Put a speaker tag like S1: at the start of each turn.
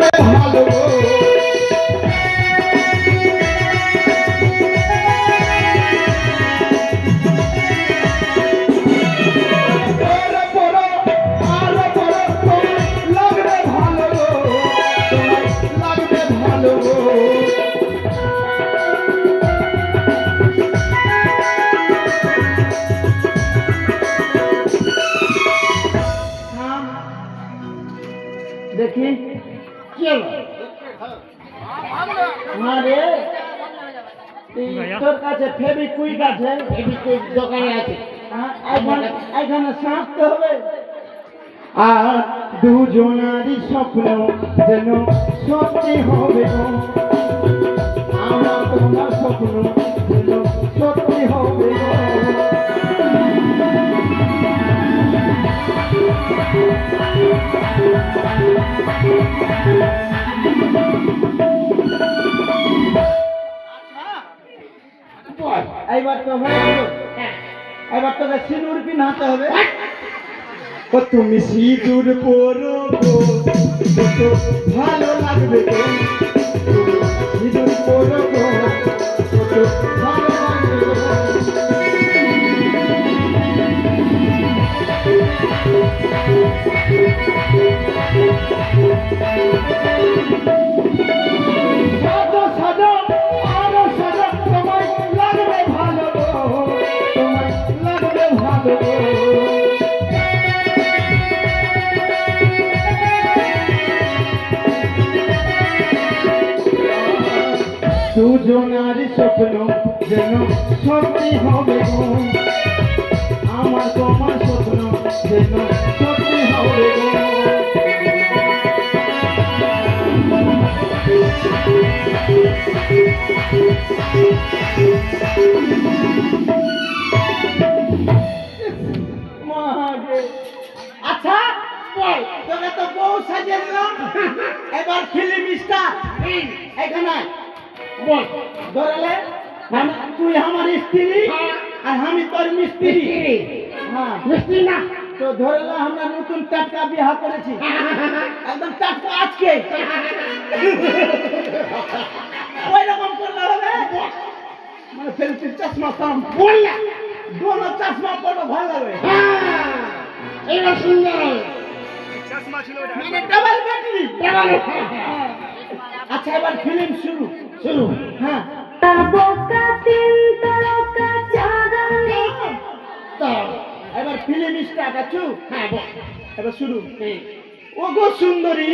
S1: ভালো দেখি কি হলো আরে তোর কাছে ফেবিকুইক আছে?
S2: ফেবিকুইক দোকানে আছে।
S1: এখানে সাঁটতে হবে। আর দুজনারই স্বপ্ন যেন সত্যি হবে গো। আমার তোমার স্বপ্ন যেন সত্যি হবে গো। এইবার তো এবার তোকে সিঁদুর পিনাতে হবে। ও তুমি সিঁদুর পরো গো, কত ভালো লাগবে গো। সিঁদুর পরো গো, কত ভালো লাগবে গো। সাজো সাজো আরো সাজো, তোমায় লাগবে ভালো গো, তোমায় লাগবে ভালো গো। দুজনার স্বপ্ন যেন সত্যি হবে গো। আমার তোমার স্বপ্ন যেন সত্যি হবে গো। আচ্ছা বল, তোকে তো বউ সাজিয়ে দিলাম, এবার ফিল্ম স্টার। এখানে বল ধরালে তুই আমার স্ত্রী আর আমি তোর মিস্ত্রি। হ্যাঁ
S2: মিষ্টি না
S1: তো ধরলে আমরা নতুন টাটকা বিবাহ করেছি, একদম টাটকা আজকে। ওই রকম করলে হবে মানে ফেলতে চশমা কাম
S2: বল না।
S1: দোনো চশমা পড়বে ভালো লাগবে।
S2: এবার সুন্দর
S1: মানে ডাবল ব্যাটারি।
S2: এবার
S1: আচ্ছা এবার ফিল্ম শুরু।
S2: শুরু।
S1: হ্যাঁ এবার ফিল্ম স্টার্ট আছো।
S2: হ্যাঁ বল।
S1: এবার শুরু।
S2: হুম।
S1: ও গো সুন্দরী